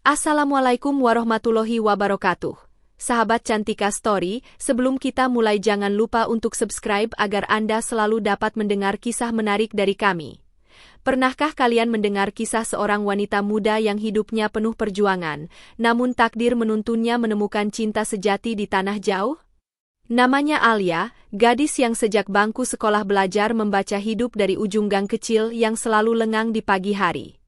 Assalamualaikum warahmatullahi wabarakatuh. Sahabat Cantika Story, sebelum kita mulai jangan lupa untuk subscribe agar Anda selalu dapat mendengar kisah menarik dari kami. Pernahkah kalian mendengar kisah seorang wanita muda yang hidupnya penuh perjuangan, namun takdir menuntunnya menemukan cinta sejati di tanah jauh? Namanya Alia, gadis yang sejak bangku sekolah belajar membaca hidup dari ujung gang kecil yang selalu lengang di pagi hari.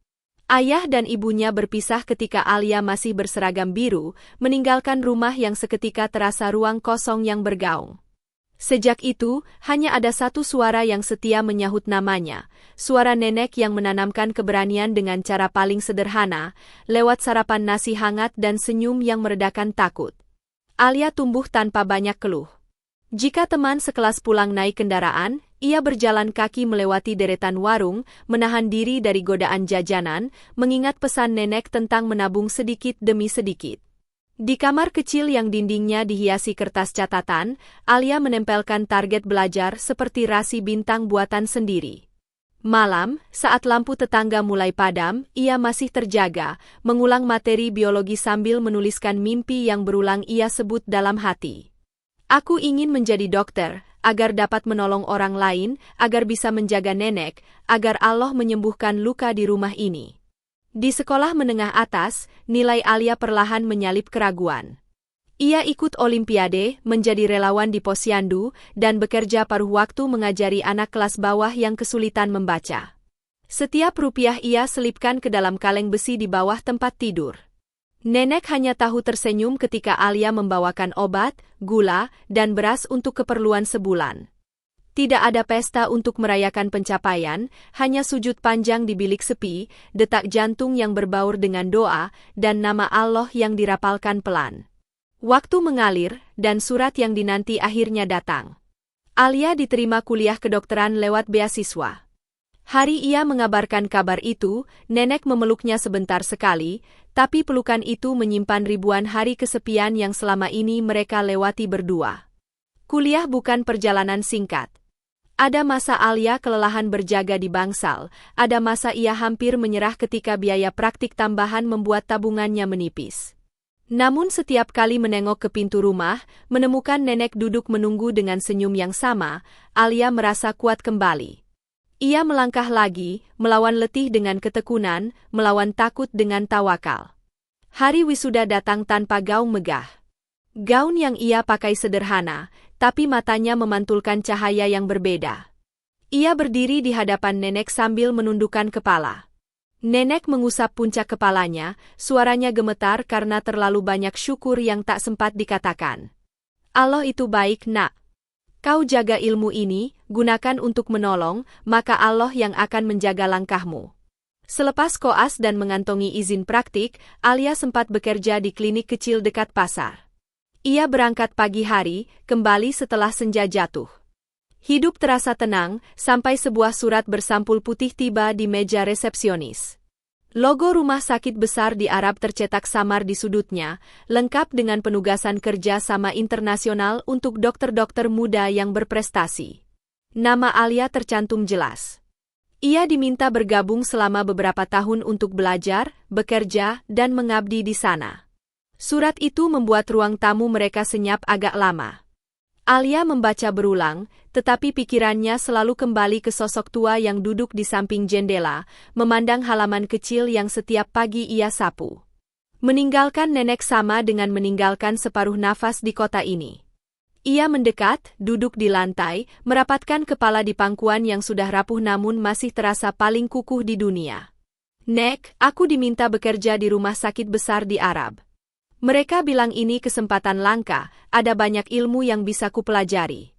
Ayah dan ibunya berpisah ketika Alia masih berseragam biru, meninggalkan rumah yang seketika terasa ruang kosong yang bergaung. Sejak itu, hanya ada satu suara yang setia menyahut namanya, suara nenek yang menanamkan keberanian dengan cara paling sederhana, lewat sarapan nasi hangat dan senyum yang meredakan takut. Alia tumbuh tanpa banyak keluh. Jika teman sekelas pulang naik kendaraan, ia berjalan kaki melewati deretan warung, menahan diri dari godaan jajanan, mengingat pesan nenek tentang menabung sedikit demi sedikit. Di kamar kecil yang dindingnya dihiasi kertas catatan, Alia menempelkan target belajar seperti rasi bintang buatan sendiri. Malam, saat lampu tetangga mulai padam, ia masih terjaga, mengulang materi biologi sambil menuliskan mimpi yang berulang ia sebut dalam hati. Aku ingin menjadi dokter, agar dapat menolong orang lain, agar bisa menjaga nenek, agar Allah menyembuhkan luka di rumah ini. Di sekolah menengah atas, nilai Alia perlahan menyalip keraguan. Ia ikut olimpiade, menjadi relawan di posyandu, dan bekerja paruh waktu mengajari anak kelas bawah yang kesulitan membaca. Setiap rupiah ia selipkan ke dalam kaleng besi di bawah tempat tidur. Nenek hanya tahu tersenyum ketika Alia membawakan obat, gula, dan beras untuk keperluan sebulan. Tidak ada pesta untuk merayakan pencapaian, hanya sujud panjang di bilik sepi, detak jantung yang berbaur dengan doa, dan nama Allah yang dirapalkan pelan. Waktu mengalir, dan surat yang dinanti akhirnya datang. Alia diterima kuliah kedokteran lewat beasiswa. Hari ia mengabarkan kabar itu, nenek memeluknya sebentar sekali, tapi pelukan itu menyimpan ribuan hari kesepian yang selama ini mereka lewati berdua. Kuliah bukan perjalanan singkat. Ada masa Alia kelelahan berjaga di bangsal, ada masa ia hampir menyerah ketika biaya praktik tambahan membuat tabungannya menipis. Namun setiap kali menengok ke pintu rumah, menemukan nenek duduk menunggu dengan senyum yang sama, Alia merasa kuat kembali. Ia melangkah lagi, melawan letih dengan ketekunan, melawan takut dengan tawakal. Hari wisuda datang tanpa gaun megah. Gaun yang ia pakai sederhana, tapi matanya memantulkan cahaya yang berbeda. Ia berdiri di hadapan nenek sambil menundukkan kepala. Nenek mengusap puncak kepalanya, suaranya gemetar karena terlalu banyak syukur yang tak sempat dikatakan. Allah itu baik, nak. Kau jaga ilmu ini, gunakan untuk menolong, maka Allah yang akan menjaga langkahmu. Selepas koas dan mengantongi izin praktik, Alia sempat bekerja di klinik kecil dekat pasar. Ia berangkat pagi hari, kembali setelah senja jatuh. Hidup terasa tenang, sampai sebuah surat bersampul putih tiba di meja resepsionis. Logo rumah sakit besar di Arab tercetak samar di sudutnya, lengkap dengan penugasan kerja sama internasional untuk dokter-dokter muda yang berprestasi. Nama Alia tercantum jelas. Ia diminta bergabung selama beberapa tahun untuk belajar, bekerja, dan mengabdi di sana. Surat itu membuat ruang tamu mereka senyap agak lama. Alia membaca berulang, tetapi pikirannya selalu kembali ke sosok tua yang duduk di samping jendela, memandang halaman kecil yang setiap pagi ia sapu. Meninggalkan nenek sama dengan meninggalkan separuh nafas di kota ini. Ia mendekat, duduk di lantai, merapatkan kepala di pangkuan yang sudah rapuh namun masih terasa paling kukuh di dunia. Nek, aku diminta bekerja di rumah sakit besar di Arab. Mereka bilang ini kesempatan langka, ada banyak ilmu yang bisa kupelajari.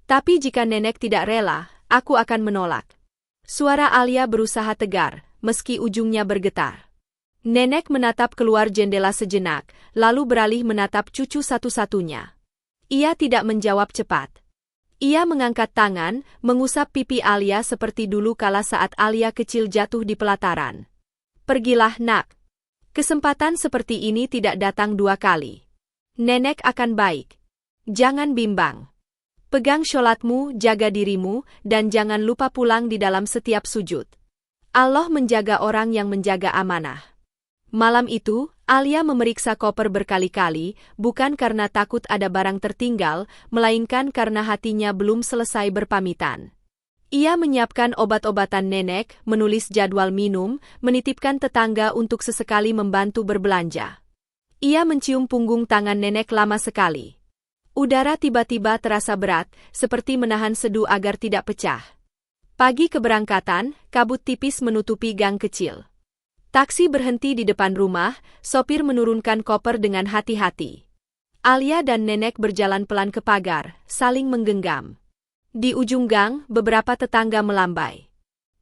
Tapi jika nenek tidak rela, aku akan menolak. Suara Alia berusaha tegar, meski ujungnya bergetar. Nenek menatap keluar jendela sejenak, lalu beralih menatap cucu satu-satunya. Ia tidak menjawab cepat. Ia mengangkat tangan, mengusap pipi Alia seperti dulu kala saat Alia kecil jatuh di pelataran. Pergilah, nak. Kesempatan seperti ini tidak datang dua kali. Nenek akan baik. Jangan bimbang. Pegang sholatmu, jaga dirimu, dan jangan lupa pulang di dalam setiap sujud. Allah menjaga orang yang menjaga amanah. Malam itu, Alia memeriksa koper berkali-kali, bukan karena takut ada barang tertinggal, melainkan karena hatinya belum selesai berpamitan. Ia menyiapkan obat-obatan nenek, menulis jadwal minum, menitipkan tetangga untuk sesekali membantu berbelanja. Ia mencium punggung tangan nenek lama sekali. Udara tiba-tiba terasa berat, seperti menahan sedu agar tidak pecah. Pagi keberangkatan, kabut tipis menutupi gang kecil. Taksi berhenti di depan rumah, sopir menurunkan koper dengan hati-hati. Alia dan nenek berjalan pelan ke pagar, saling menggenggam. Di ujung gang, beberapa tetangga melambai.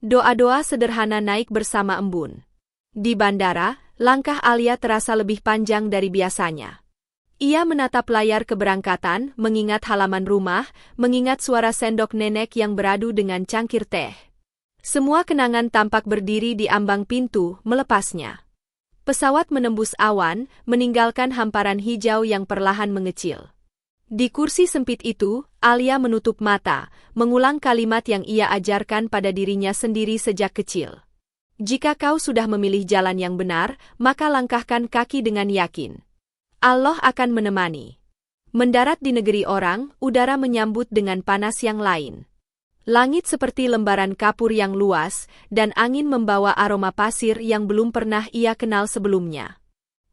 Doa-doa sederhana naik bersama embun. Di bandara, langkah Alia terasa lebih panjang dari biasanya. Ia menatap layar keberangkatan, mengingat halaman rumah, mengingat suara sendok nenek yang beradu dengan cangkir teh. Semua kenangan tampak berdiri di ambang pintu, melepasnya. Pesawat menembus awan, meninggalkan hamparan hijau yang perlahan mengecil. Di kursi sempit itu, Alia menutup mata, mengulang kalimat yang ia ajarkan pada dirinya sendiri sejak kecil. Jika kau sudah memilih jalan yang benar, maka langkahkan kaki dengan yakin. Allah akan menemani. Mendarat di negeri orang, udara menyambut dengan panas yang lain. Langit seperti lembaran kapur yang luas, dan angin membawa aroma pasir yang belum pernah ia kenal sebelumnya.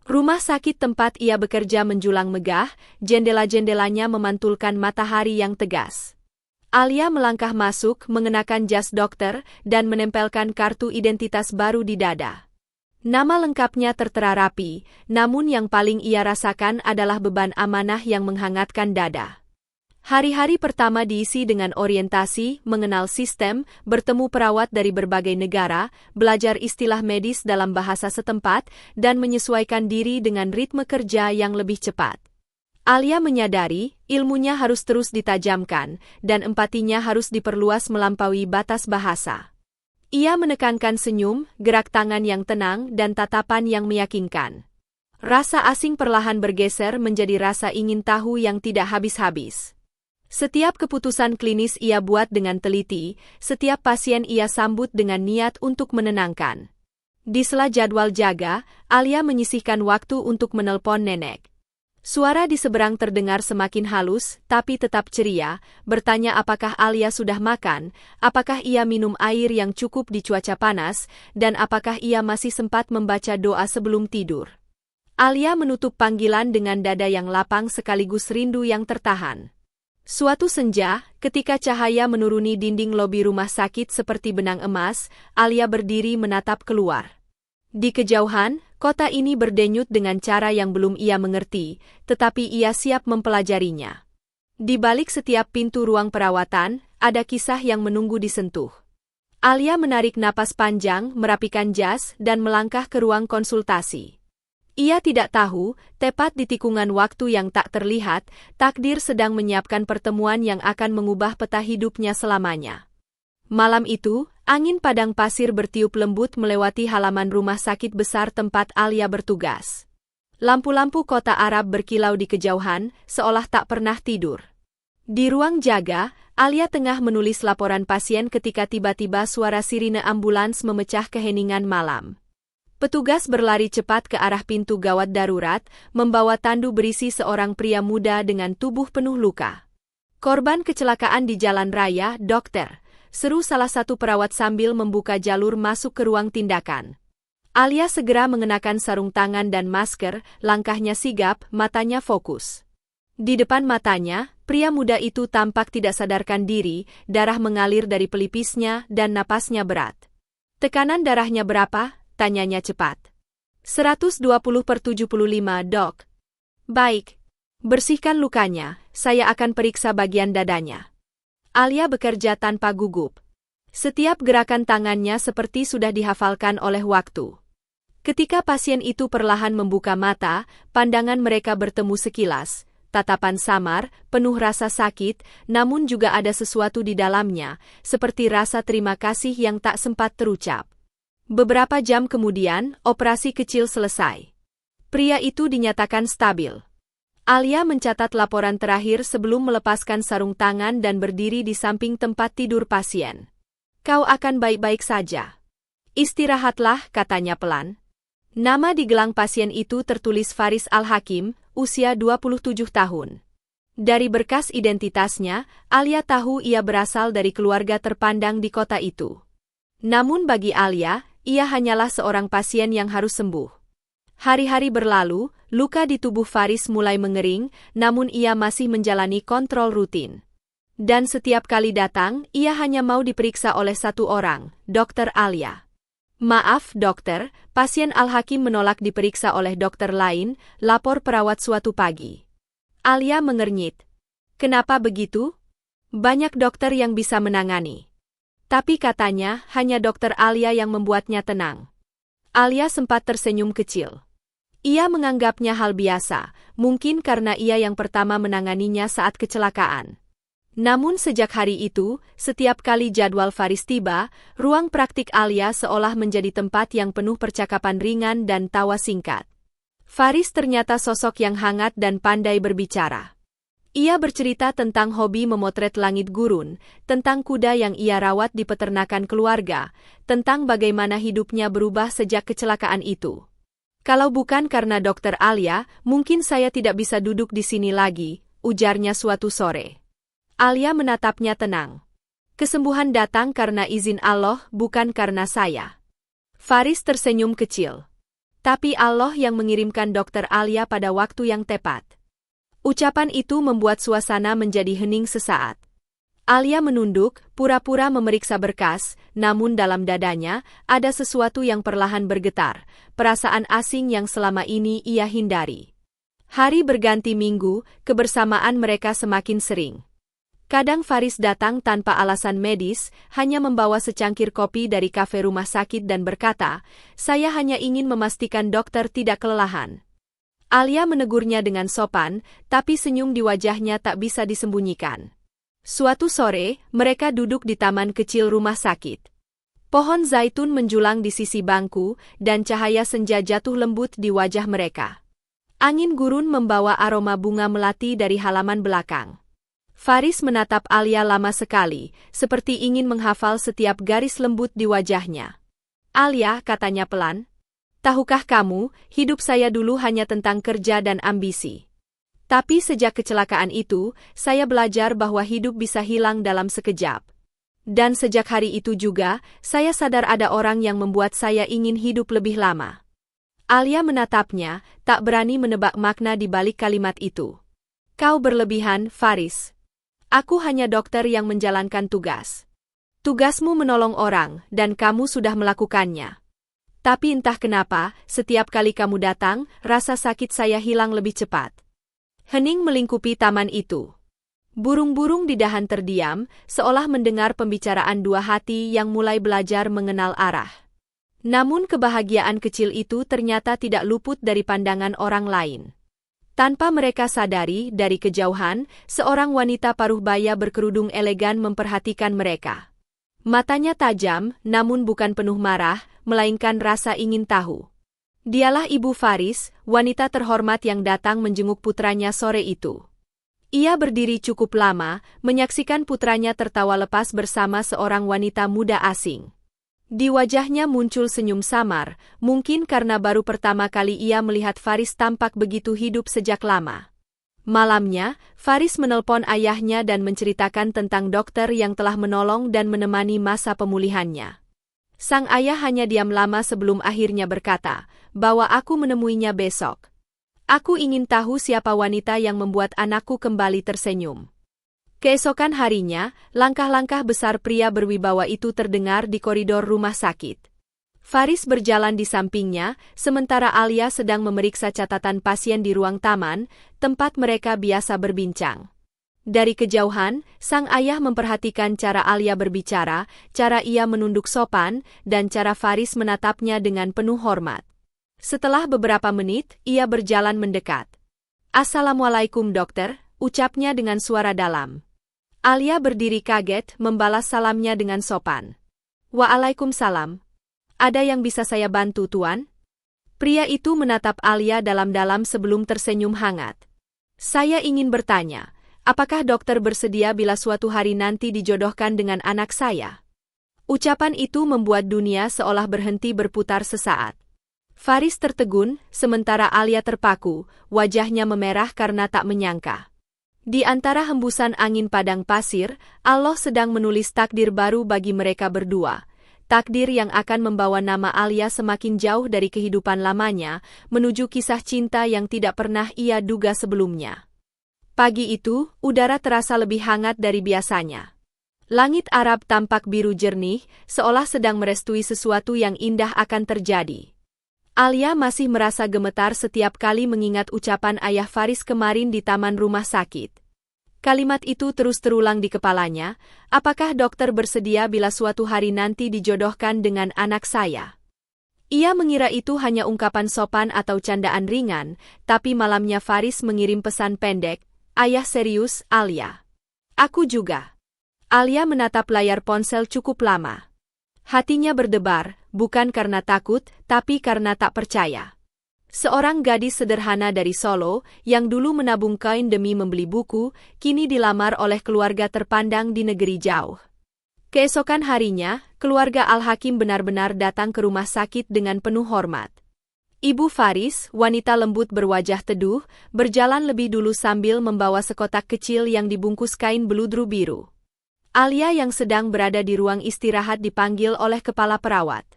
Rumah sakit tempat ia bekerja menjulang megah, jendela-jendelanya memantulkan matahari yang tegas. Alia melangkah masuk, mengenakan jas dokter, dan menempelkan kartu identitas baru di dada. Nama lengkapnya tertera rapi, namun yang paling ia rasakan adalah beban amanah yang menghangatkan dada. Hari-hari pertama diisi dengan orientasi, mengenal sistem, bertemu perawat dari berbagai negara, belajar istilah medis dalam bahasa setempat, dan menyesuaikan diri dengan ritme kerja yang lebih cepat. Alia menyadari, ilmunya harus terus ditajamkan, dan empatinya harus diperluas melampaui batas bahasa. Ia menekankan senyum, gerak tangan yang tenang, dan tatapan yang meyakinkan. Rasa asing perlahan bergeser menjadi rasa ingin tahu yang tidak habis-habis. Setiap keputusan klinis ia buat dengan teliti, setiap pasien ia sambut dengan niat untuk menenangkan. Di sela jadwal jaga, Alia menyisihkan waktu untuk menelpon nenek. Suara di seberang terdengar semakin halus, tapi tetap ceria, bertanya apakah Alia sudah makan, apakah ia minum air yang cukup di cuaca panas, dan apakah ia masih sempat membaca doa sebelum tidur. Alia menutup panggilan dengan dada yang lapang sekaligus rindu yang tertahan. Suatu senja, ketika cahaya menuruni dinding lobi rumah sakit seperti benang emas, Alia berdiri menatap keluar. Di kejauhan, kota ini berdenyut dengan cara yang belum ia mengerti, tetapi ia siap mempelajarinya. Di balik setiap pintu ruang perawatan, ada kisah yang menunggu disentuh. Alia menarik napas panjang, merapikan jas, dan melangkah ke ruang konsultasi. Ia tidak tahu, tepat di tikungan waktu yang tak terlihat, takdir sedang menyiapkan pertemuan yang akan mengubah peta hidupnya selamanya. Malam itu, angin padang pasir bertiup lembut melewati halaman rumah sakit besar tempat Alia bertugas. Lampu-lampu kota Arab berkilau di kejauhan, seolah tak pernah tidur. Di ruang jaga, Alia tengah menulis laporan pasien ketika tiba-tiba suara sirine ambulans memecah keheningan malam. Petugas berlari cepat ke arah pintu gawat darurat, membawa tandu berisi seorang pria muda dengan tubuh penuh luka. Korban kecelakaan di jalan raya, dokter, seru salah satu perawat sambil membuka jalur masuk ke ruang tindakan. Alia segera mengenakan sarung tangan dan masker, langkahnya sigap, matanya fokus. Di depan matanya, pria muda itu tampak tidak sadarkan diri, darah mengalir dari pelipisnya dan napasnya berat. Tekanan darahnya berapa? Tanyanya cepat. 120/75, dok. Baik. Bersihkan lukanya, saya akan periksa bagian dadanya. Alia bekerja tanpa gugup. Setiap gerakan tangannya seperti sudah dihafalkan oleh waktu. Ketika pasien itu perlahan membuka mata, pandangan mereka bertemu sekilas, tatapan samar, penuh rasa sakit, namun juga ada sesuatu di dalamnya, seperti rasa terima kasih yang tak sempat terucap. Beberapa jam kemudian, operasi kecil selesai. Pria itu dinyatakan stabil. Alia mencatat laporan terakhir sebelum melepaskan sarung tangan dan berdiri di samping tempat tidur pasien. Kau akan baik-baik saja. Istirahatlah, katanya pelan. Nama di gelang pasien itu tertulis Faris Al-Hakim, usia 27 tahun. Dari berkas identitasnya, Alia tahu ia berasal dari keluarga terpandang di kota itu. Namun bagi Alia, ia hanyalah seorang pasien yang harus sembuh. Hari-hari berlalu, luka di tubuh Faris mulai mengering, namun ia masih menjalani kontrol rutin. Dan setiap kali datang, ia hanya mau diperiksa oleh satu orang, Dokter Alia. Maaf, dokter, pasien Al-Hakim menolak diperiksa oleh dokter lain, lapor perawat suatu pagi. Alia mengernyit. Kenapa begitu? Banyak dokter yang bisa menangani. Tapi katanya, hanya dokter Alia yang membuatnya tenang. Alia sempat tersenyum kecil. Ia menganggapnya hal biasa, mungkin karena ia yang pertama menanganinya saat kecelakaan. Namun sejak hari itu, setiap kali jadwal Faris tiba, ruang praktik Alia seolah menjadi tempat yang penuh percakapan ringan dan tawa singkat. Faris ternyata sosok yang hangat dan pandai berbicara. Ia bercerita tentang hobi memotret langit gurun, tentang kuda yang ia rawat di peternakan keluarga, tentang bagaimana hidupnya berubah sejak kecelakaan itu. Kalau bukan karena dokter Alia, mungkin saya tidak bisa duduk di sini lagi, ujarnya suatu sore. Alia menatapnya tenang. Kesembuhan datang karena izin Allah, bukan karena saya. Faris tersenyum kecil. Tapi Allah yang mengirimkan dokter Alia pada waktu yang tepat. Ucapan itu membuat suasana menjadi hening sesaat. Alia menunduk, pura-pura memeriksa berkas, namun dalam dadanya, ada sesuatu yang perlahan bergetar, perasaan asing yang selama ini ia hindari. Hari berganti minggu, kebersamaan mereka semakin sering. Kadang Faris datang tanpa alasan medis, hanya membawa secangkir kopi dari kafe rumah sakit dan berkata, "Saya hanya ingin memastikan dokter tidak kelelahan." Alia menegurnya dengan sopan, tapi senyum di wajahnya tak bisa disembunyikan. Suatu sore, mereka duduk di taman kecil rumah sakit. Pohon zaitun menjulang di sisi bangku, dan cahaya senja jatuh lembut di wajah mereka. Angin gurun membawa aroma bunga melati dari halaman belakang. Faris menatap Alia lama sekali, seperti ingin menghafal setiap garis lembut di wajahnya. "Alia," katanya pelan, "tahukah kamu, hidup saya dulu hanya tentang kerja dan ambisi. Tapi sejak kecelakaan itu, saya belajar bahwa hidup bisa hilang dalam sekejap. Dan sejak hari itu juga, saya sadar ada orang yang membuat saya ingin hidup lebih lama." Alia menatapnya, tak berani menebak makna di balik kalimat itu. "Kau berlebihan, Faris. Aku hanya dokter yang menjalankan tugas. Tugasmu menolong orang, dan kamu sudah melakukannya. Tapi entah kenapa, setiap kali kamu datang, rasa sakit saya hilang lebih cepat." Hening melingkupi taman itu. Burung-burung di dahan terdiam, seolah mendengar pembicaraan dua hati yang mulai belajar mengenal arah. Namun kebahagiaan kecil itu ternyata tidak luput dari pandangan orang lain. Tanpa mereka sadari, dari kejauhan, seorang wanita paruh baya berkerudung elegan memperhatikan mereka. Matanya tajam, namun bukan penuh marah, melainkan rasa ingin tahu. Dialah Ibu Faris, wanita terhormat yang datang menjenguk putranya sore itu. Ia berdiri cukup lama, menyaksikan putranya tertawa lepas bersama seorang wanita muda asing. Di wajahnya muncul senyum samar, mungkin karena baru pertama kali ia melihat Faris tampak begitu hidup sejak lama. Malamnya, Faris menelpon ayahnya dan menceritakan tentang dokter yang telah menolong dan menemani masa pemulihannya. Sang ayah hanya diam lama sebelum akhirnya berkata, "Bawa aku menemuinya besok. Aku ingin tahu siapa wanita yang membuat anakku kembali tersenyum." Keesokan harinya, langkah-langkah besar pria berwibawa itu terdengar di koridor rumah sakit. Faris berjalan di sampingnya, sementara Alia sedang memeriksa catatan pasien di ruang taman, tempat mereka biasa berbincang. Dari kejauhan, sang ayah memperhatikan cara Alia berbicara, cara ia menunduk sopan, dan cara Faris menatapnya dengan penuh hormat. Setelah beberapa menit, ia berjalan mendekat. "Assalamualaikum dokter," ucapnya dengan suara dalam. Alia berdiri kaget, membalas salamnya dengan sopan. "Waalaikumsalam. Ada yang bisa saya bantu, Tuan?" Pria itu menatap Alia dalam-dalam sebelum tersenyum hangat. "Saya ingin bertanya, apakah dokter bersedia bila suatu hari nanti dijodohkan dengan anak saya?" Ucapan itu membuat dunia seolah berhenti berputar sesaat. Faris tertegun, sementara Alia terpaku, wajahnya memerah karena tak menyangka. Di antara hembusan angin padang pasir, Allah sedang menulis takdir baru bagi mereka berdua. Takdir yang akan membawa nama Alia semakin jauh dari kehidupan lamanya, menuju kisah cinta yang tidak pernah ia duga sebelumnya. Pagi itu, udara terasa lebih hangat dari biasanya. Langit Arab tampak biru jernih, seolah sedang merestui sesuatu yang indah akan terjadi. Alia masih merasa gemetar setiap kali mengingat ucapan ayah Faris kemarin di taman rumah sakit. Kalimat itu terus terulang di kepalanya, apakah dokter bersedia bila suatu hari nanti dijodohkan dengan anak saya? Ia mengira itu hanya ungkapan sopan atau candaan ringan, tapi malamnya Faris mengirim pesan pendek, "Ayah serius, Alia." "Aku juga." Alia menatap layar ponsel cukup lama. Hatinya berdebar, bukan karena takut, tapi karena tak percaya. Seorang gadis sederhana dari Solo, yang dulu menabung kain demi membeli buku, kini dilamar oleh keluarga terpandang di negeri jauh. Keesokan harinya, keluarga Al-Hakim benar-benar datang ke rumah sakit dengan penuh hormat. Ibu Faris, wanita lembut berwajah teduh, berjalan lebih dulu sambil membawa sekotak kecil yang dibungkus kain beludru biru. Alia yang sedang berada di ruang istirahat dipanggil oleh kepala perawat.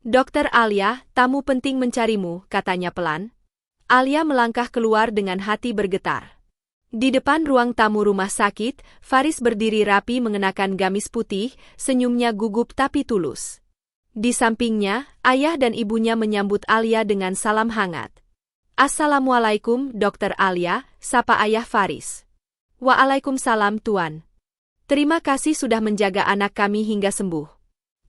"Dokter Alia, tamu penting mencarimu," katanya pelan. Alia melangkah keluar dengan hati bergetar. Di depan ruang tamu rumah sakit, Faris berdiri rapi mengenakan gamis putih, senyumnya gugup tapi tulus. Di sampingnya, ayah dan ibunya menyambut Alia dengan salam hangat. "Assalamualaikum, Dokter Alia," sapa ayah Faris. "Waalaikumsalam, Tuan. Terima kasih sudah menjaga anak kami hingga sembuh.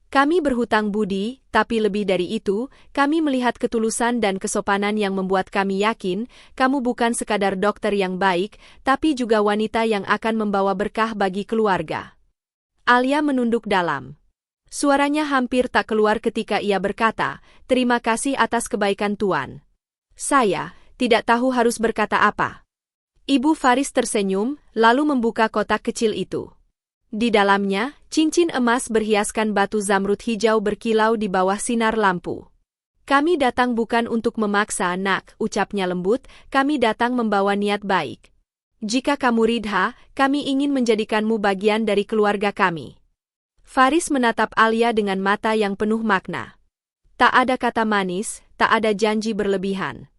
Kami berhutang budi, tapi lebih dari itu, kami melihat ketulusan dan kesopanan yang membuat kami yakin, kamu bukan sekadar dokter yang baik, tapi juga wanita yang akan membawa berkah bagi keluarga." Alia menunduk dalam. Suaranya hampir tak keluar ketika ia berkata, "Terima kasih atas kebaikan Tuan. Saya tidak tahu harus berkata apa." Ibu Faris tersenyum, lalu membuka kotak kecil itu. Di dalamnya, cincin emas berhiaskan batu zamrud hijau berkilau di bawah sinar lampu. "Kami datang bukan untuk memaksa, Nak," ucapnya lembut, "kami datang membawa niat baik. Jika kamu ridha, kami ingin menjadikanmu bagian dari keluarga kami." Faris menatap Alia dengan mata yang penuh makna. Tak ada kata manis, tak ada janji berlebihan.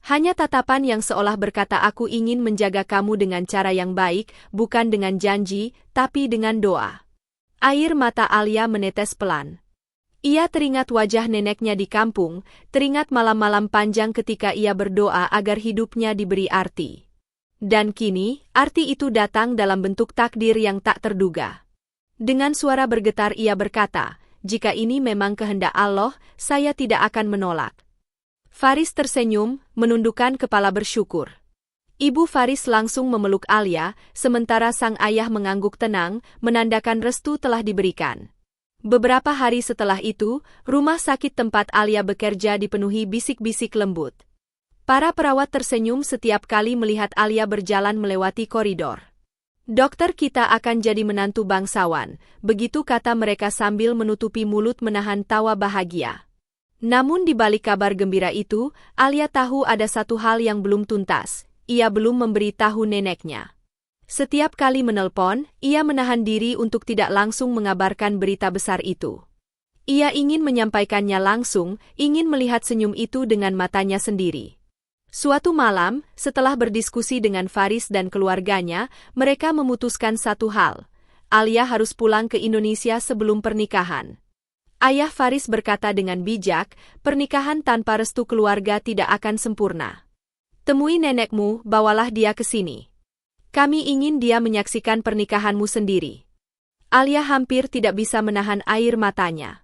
Hanya tatapan yang seolah berkata, "Aku ingin menjaga kamu dengan cara yang baik, bukan dengan janji, tapi dengan doa." Air mata Alia menetes pelan. Ia teringat wajah neneknya di kampung, teringat malam-malam panjang ketika ia berdoa agar hidupnya diberi arti. Dan kini, arti itu datang dalam bentuk takdir yang tak terduga. Dengan suara bergetar ia berkata, "Jika ini memang kehendak Allah, saya tidak akan menolak." Faris tersenyum, menundukkan kepala bersyukur. Ibu Faris langsung memeluk Alia, sementara sang ayah mengangguk tenang, menandakan restu telah diberikan. Beberapa hari setelah itu, rumah sakit tempat Alia bekerja dipenuhi bisik-bisik lembut. Para perawat tersenyum setiap kali melihat Alia berjalan melewati koridor. "Dokter kita akan jadi menantu bangsawan," begitu kata mereka sambil menutupi mulut menahan tawa bahagia. Namun di balik kabar gembira itu, Alia tahu ada satu hal yang belum tuntas. Ia belum memberitahu neneknya. Setiap kali menelpon, ia menahan diri untuk tidak langsung mengabarkan berita besar itu. Ia ingin menyampaikannya langsung, ingin melihat senyum itu dengan matanya sendiri. Suatu malam, setelah berdiskusi dengan Faris dan keluarganya, mereka memutuskan satu hal. Alia harus pulang ke Indonesia sebelum pernikahan. Ayah Faris berkata dengan bijak, "Pernikahan tanpa restu keluarga tidak akan sempurna. Temui nenekmu, bawalah dia ke sini. Kami ingin dia menyaksikan pernikahanmu sendiri." Alia hampir tidak bisa menahan air matanya.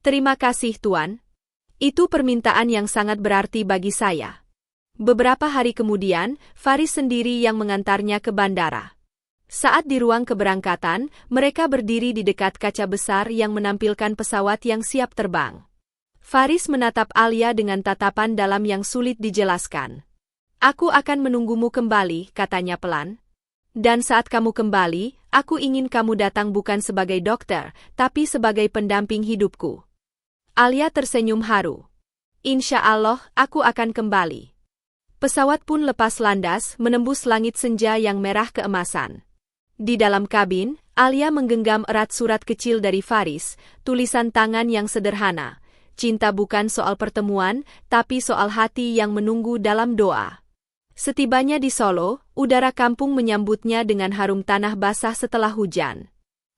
"Terima kasih, Tuan. Itu permintaan yang sangat berarti bagi saya." Beberapa hari kemudian, Faris sendiri yang mengantarnya ke bandara. Saat di ruang keberangkatan, mereka berdiri di dekat kaca besar yang menampilkan pesawat yang siap terbang. Faris menatap Alia dengan tatapan dalam yang sulit dijelaskan. "Aku akan menunggumu kembali," katanya pelan. "Dan saat kamu kembali, aku ingin kamu datang bukan sebagai dokter, tapi sebagai pendamping hidupku." Alia tersenyum haru. Insya Allah, aku akan kembali. Pesawat pun lepas landas, menembus langit senja yang merah keemasan. Di dalam kabin, Alia menggenggam erat surat kecil dari Faris, tulisan tangan yang sederhana. Cinta bukan soal pertemuan, tapi soal hati yang menunggu dalam doa. Setibanya di Solo, udara kampung menyambutnya dengan harum tanah basah setelah hujan.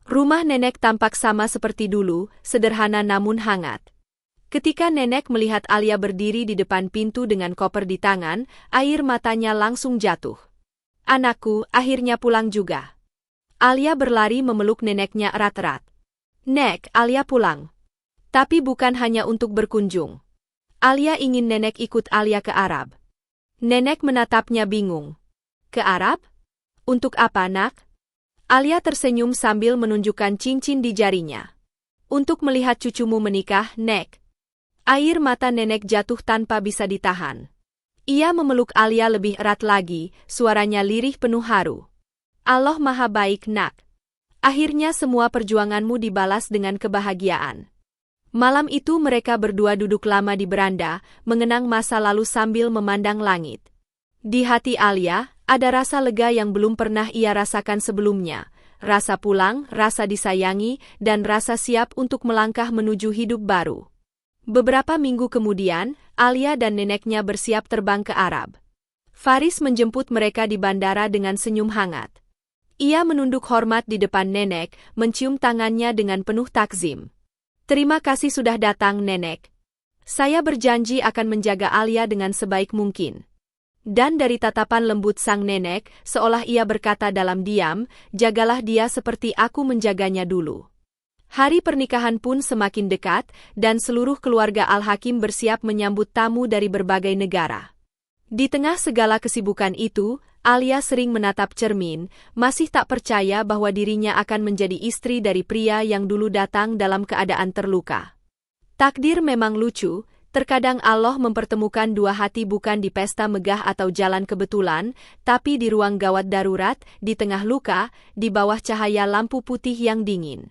Rumah nenek tampak sama seperti dulu, sederhana namun hangat. Ketika nenek melihat Alia berdiri di depan pintu dengan koper di tangan, air matanya langsung jatuh. Anakku, akhirnya pulang juga. Alia berlari memeluk neneknya erat-erat. Nek, Alia pulang. Tapi bukan hanya untuk berkunjung. Alia ingin nenek ikut Alia ke Arab. Nenek menatapnya bingung. Ke Arab? Untuk apa, nak? Alia tersenyum sambil menunjukkan cincin di jarinya. Untuk melihat cucumu menikah, Nek. Air mata nenek jatuh tanpa bisa ditahan. Ia memeluk Alia lebih erat lagi, suaranya lirih penuh haru. Allah Maha Baik, nak. Akhirnya semua perjuanganmu dibalas dengan kebahagiaan. Malam itu mereka berdua duduk lama di beranda, mengenang masa lalu sambil memandang langit. Di hati Alia, ada rasa lega yang belum pernah ia rasakan sebelumnya. Rasa pulang, rasa disayangi, dan rasa siap untuk melangkah menuju hidup baru. Beberapa minggu kemudian, Alia dan neneknya bersiap terbang ke Arab. Faris menjemput mereka di bandara dengan senyum hangat. Ia menunduk hormat di depan nenek, mencium tangannya dengan penuh takzim. Terima kasih sudah datang, nenek. Saya berjanji akan menjaga Alia dengan sebaik mungkin. Dan dari tatapan lembut sang nenek, seolah ia berkata dalam diam, jagalah dia seperti aku menjaganya dulu. Hari pernikahan pun semakin dekat, dan seluruh keluarga Al-Hakim bersiap menyambut tamu dari berbagai negara. Di tengah segala kesibukan itu, Alia sering menatap cermin, masih tak percaya bahwa dirinya akan menjadi istri dari pria yang dulu datang dalam keadaan terluka. Takdir memang lucu, terkadang Allah mempertemukan dua hati bukan di pesta megah atau jalan kebetulan, tapi di ruang gawat darurat, di tengah luka, di bawah cahaya lampu putih yang dingin.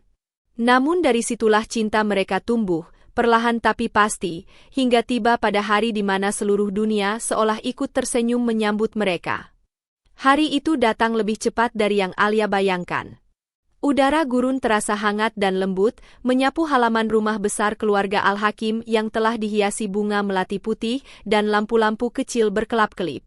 Namun dari situlah cinta mereka tumbuh, perlahan tapi pasti, hingga tiba pada hari di mana seluruh dunia seolah ikut tersenyum menyambut mereka. Hari itu datang lebih cepat dari yang Alia bayangkan. Udara gurun terasa hangat dan lembut, menyapu halaman rumah besar keluarga Al-Hakim yang telah dihiasi bunga melati putih dan lampu-lampu kecil berkelap-kelip.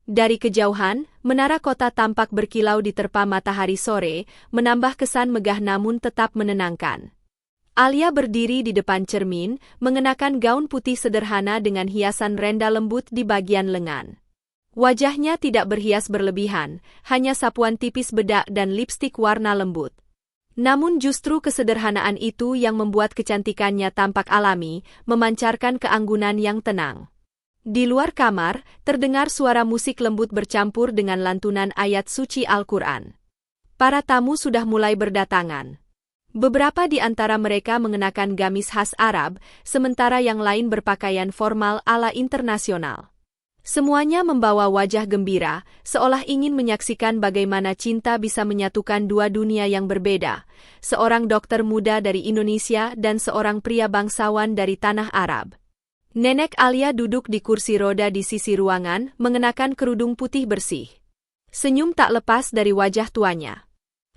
Dari kejauhan, menara kota tampak berkilau diterpa matahari sore, menambah kesan megah namun tetap menenangkan. Alia berdiri di depan cermin, mengenakan gaun putih sederhana dengan hiasan renda lembut di bagian lengan. Wajahnya tidak berhias berlebihan, hanya sapuan tipis bedak dan lipstik warna lembut. Namun justru kesederhanaan itu yang membuat kecantikannya tampak alami, memancarkan keanggunan yang tenang. Di luar kamar, terdengar suara musik lembut bercampur dengan lantunan ayat suci Al-Quran. Para tamu sudah mulai berdatangan. Beberapa di antara mereka mengenakan gamis khas Arab, sementara yang lain berpakaian formal ala internasional. Semuanya membawa wajah gembira, seolah ingin menyaksikan bagaimana cinta bisa menyatukan dua dunia yang berbeda, seorang dokter muda dari Indonesia dan seorang pria bangsawan dari tanah Arab. Nenek Alia duduk di kursi roda di sisi ruangan, mengenakan kerudung putih bersih. Senyum tak lepas dari wajah tuanya.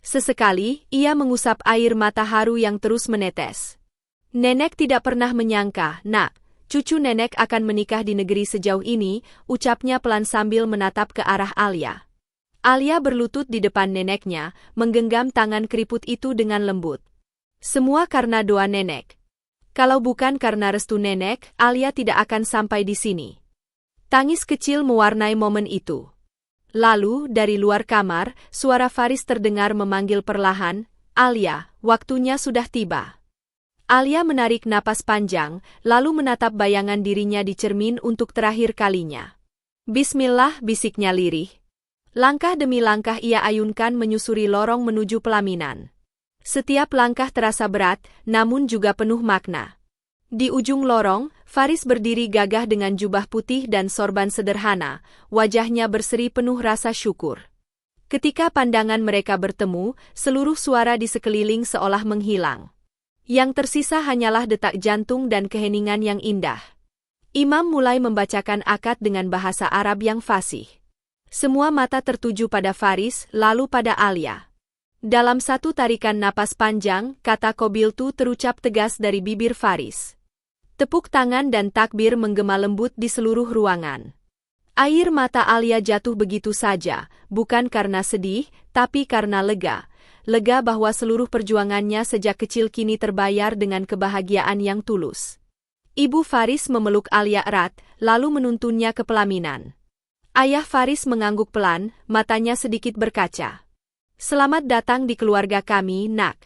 Sesekali, ia mengusap air mata haru yang terus menetes. Nenek tidak pernah menyangka, nak, cucu nenek akan menikah di negeri sejauh ini, ucapnya pelan sambil menatap ke arah Alia. Alia berlutut di depan neneknya, menggenggam tangan keriput itu dengan lembut. Semua karena doa nenek. Kalau bukan karena restu nenek, Alia tidak akan sampai di sini. Tangis kecil mewarnai momen itu. Lalu, dari luar kamar, suara Faris terdengar memanggil perlahan, Alia, waktunya sudah tiba. Alia menarik napas panjang, lalu menatap bayangan dirinya di cermin untuk terakhir kalinya. Bismillah, bisiknya lirih. Langkah demi langkah ia ayunkan menyusuri lorong menuju pelaminan. Setiap langkah terasa berat, namun juga penuh makna. Di ujung lorong, Faris berdiri gagah dengan jubah putih dan sorban sederhana, wajahnya berseri penuh rasa syukur. Ketika pandangan mereka bertemu, seluruh suara di sekeliling seolah menghilang. Yang tersisa hanyalah detak jantung dan keheningan yang indah. Imam mulai membacakan akad dengan bahasa Arab yang fasih. Semua mata tertuju pada Faris, lalu pada Alia. Dalam satu tarikan napas panjang, kata Qabiltu terucap tegas dari bibir Faris. Tepuk tangan dan takbir menggema lembut di seluruh ruangan. Air mata Alia jatuh begitu saja, bukan karena sedih, tapi karena lega. Lega bahwa seluruh perjuangannya sejak kecil kini terbayar dengan kebahagiaan yang tulus. Ibu Faris memeluk Alia erat, lalu menuntunnya ke pelaminan. Ayah Faris mengangguk pelan, matanya sedikit berkaca. Selamat datang di keluarga kami, nak.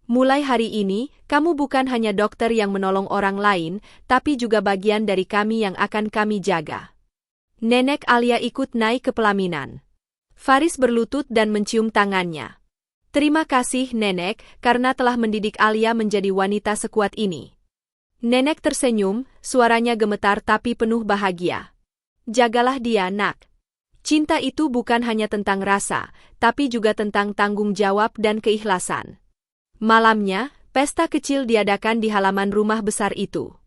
Mulai hari ini, kamu bukan hanya dokter yang menolong orang lain, tapi juga bagian dari kami yang akan kami jaga. Nenek Alia ikut naik ke pelaminan. Faris berlutut dan mencium tangannya. Terima kasih, Nenek, karena telah mendidik Alia menjadi wanita sekuat ini. Nenek tersenyum, suaranya gemetar tapi penuh bahagia. Jagalah dia, nak. Cinta itu bukan hanya tentang rasa, tapi juga tentang tanggung jawab dan keikhlasan. Malamnya, pesta kecil diadakan di halaman rumah besar itu.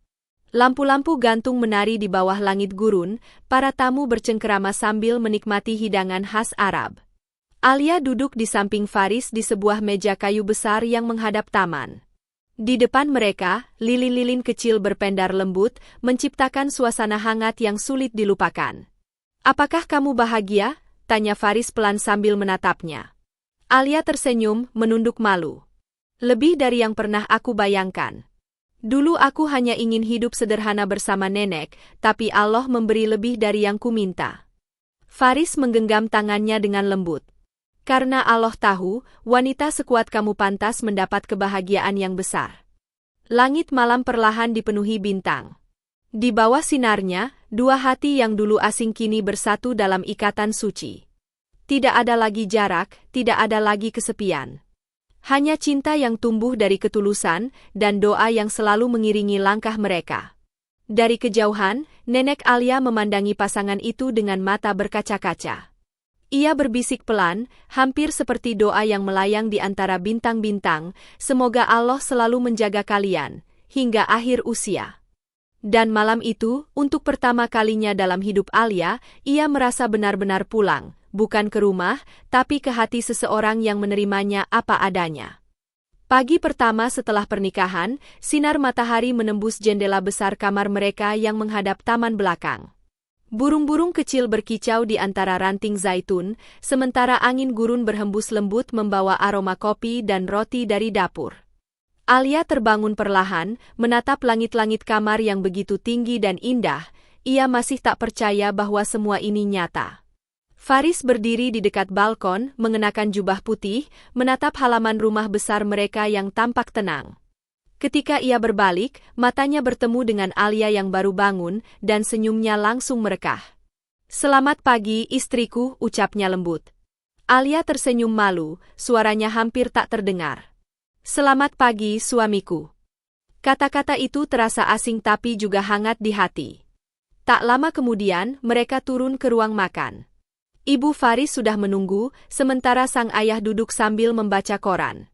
Lampu-lampu gantung menari di bawah langit gurun, para tamu bercengkerama sambil menikmati hidangan khas Arab. Alia duduk di samping Faris di sebuah meja kayu besar yang menghadap taman. Di depan mereka, lilin-lilin kecil berpendar lembut, menciptakan suasana hangat yang sulit dilupakan. Apakah kamu bahagia? Tanya Faris pelan sambil menatapnya. Alia tersenyum, menunduk malu. Lebih dari yang pernah aku bayangkan. Dulu aku hanya ingin hidup sederhana bersama nenek, tapi Allah memberi lebih dari yang kuminta. Faris menggenggam tangannya dengan lembut. Karena Allah tahu, wanita sekuat kamu pantas mendapat kebahagiaan yang besar. Langit malam perlahan dipenuhi bintang. Di bawah sinarnya, dua hati yang dulu asing kini bersatu dalam ikatan suci. Tidak ada lagi jarak, tidak ada lagi kesepian. Hanya cinta yang tumbuh dari ketulusan dan doa yang selalu mengiringi langkah mereka. Dari kejauhan, Nenek Alia memandangi pasangan itu dengan mata berkaca-kaca. Ia berbisik pelan, hampir seperti doa yang melayang di antara bintang-bintang, semoga Allah selalu menjaga kalian, hingga akhir usia. Dan malam itu, untuk pertama kalinya dalam hidup Alia, ia merasa benar-benar pulang, bukan ke rumah, tapi ke hati seseorang yang menerimanya apa adanya. Pagi pertama setelah pernikahan, sinar matahari menembus jendela besar kamar mereka yang menghadap taman belakang. Burung-burung kecil berkicau di antara ranting zaitun, sementara angin gurun berhembus lembut membawa aroma kopi dan roti dari dapur. Alia terbangun perlahan, menatap langit-langit kamar yang begitu tinggi dan indah, ia masih tak percaya bahwa semua ini nyata. Faris berdiri di dekat balkon, mengenakan jubah putih, menatap halaman rumah besar mereka yang tampak tenang. Ketika ia berbalik, matanya bertemu dengan Alia yang baru bangun, dan senyumnya langsung merekah. Selamat pagi, istriku, ucapnya lembut. Alia tersenyum malu, suaranya hampir tak terdengar. Selamat pagi, suamiku. Kata-kata itu terasa asing tapi juga hangat di hati. Tak lama kemudian, mereka turun ke ruang makan. Ibu Faris sudah menunggu, sementara sang ayah duduk sambil membaca koran.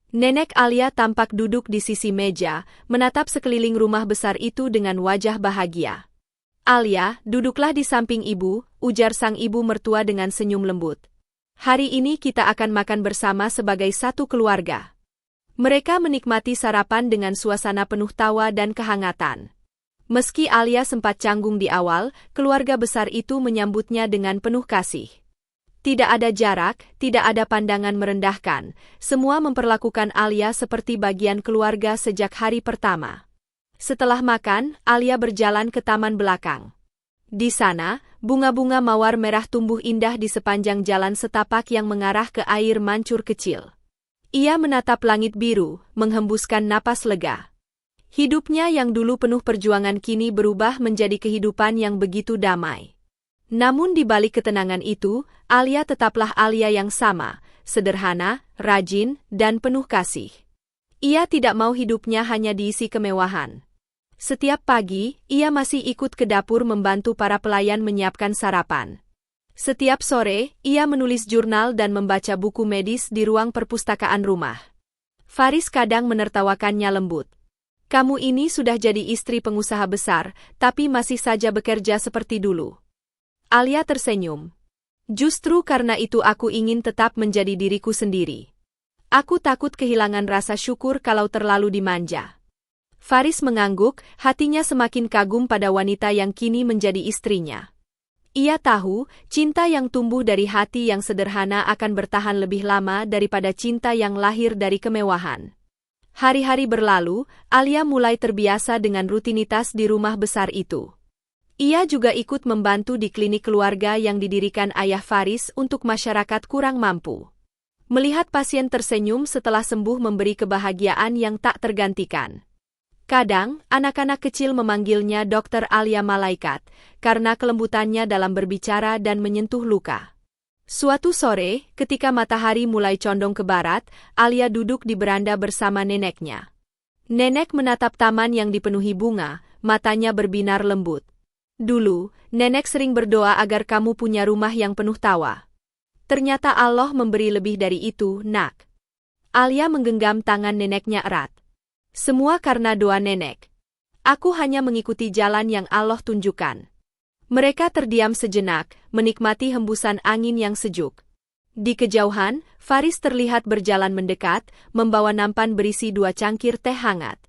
Nenek Alia tampak duduk di sisi meja, menatap sekeliling rumah besar itu dengan wajah bahagia. Alia, duduklah di samping ibu, ujar sang ibu mertua dengan senyum lembut. Hari ini kita akan makan bersama sebagai satu keluarga. Mereka menikmati sarapan dengan suasana penuh tawa dan kehangatan. Meski Alia sempat canggung di awal, keluarga besar itu menyambutnya dengan penuh kasih. Tidak ada jarak, tidak ada pandangan merendahkan, semua memperlakukan Alia seperti bagian keluarga sejak hari pertama. Setelah makan, Alia berjalan ke taman belakang. Di sana, bunga-bunga mawar merah tumbuh indah di sepanjang jalan setapak yang mengarah ke air mancur kecil. Ia menatap langit biru, menghembuskan napas lega. Hidupnya yang dulu penuh perjuangan kini berubah menjadi kehidupan yang begitu damai. Namun di balik ketenangan itu, Alia tetaplah Alia yang sama, sederhana, rajin, dan penuh kasih. Ia tidak mau hidupnya hanya diisi kemewahan. Setiap pagi, ia masih ikut ke dapur membantu para pelayan menyiapkan sarapan. Setiap sore, ia menulis jurnal dan membaca buku medis di ruang perpustakaan rumah. Faris kadang menertawakannya lembut. Kamu ini sudah jadi istri pengusaha besar, tapi masih saja bekerja seperti dulu. Alia tersenyum. Justru karena itu aku ingin tetap menjadi diriku sendiri. Aku takut kehilangan rasa syukur kalau terlalu dimanja. Faris mengangguk, hatinya semakin kagum pada wanita yang kini menjadi istrinya. Ia tahu, cinta yang tumbuh dari hati yang sederhana akan bertahan lebih lama daripada cinta yang lahir dari kemewahan. Hari-hari berlalu, Alia mulai terbiasa dengan rutinitas di rumah besar itu. Ia juga ikut membantu di klinik keluarga yang didirikan ayah Faris untuk masyarakat kurang mampu. Melihat pasien tersenyum setelah sembuh memberi kebahagiaan yang tak tergantikan. Kadang, anak-anak kecil memanggilnya Dokter Alia Malaikat, karena kelembutannya dalam berbicara dan menyentuh luka. Suatu sore, ketika matahari mulai condong ke barat, Alia duduk di beranda bersama neneknya. Nenek menatap taman yang dipenuhi bunga, matanya berbinar lembut. Dulu, nenek sering berdoa agar kamu punya rumah yang penuh tawa. Ternyata Allah memberi lebih dari itu, nak. Alia menggenggam tangan neneknya erat. Semua karena doa nenek. Aku hanya mengikuti jalan yang Allah tunjukkan. Mereka terdiam sejenak, menikmati hembusan angin yang sejuk. Di kejauhan, Faris terlihat berjalan mendekat, membawa nampan berisi 2 cangkir teh hangat.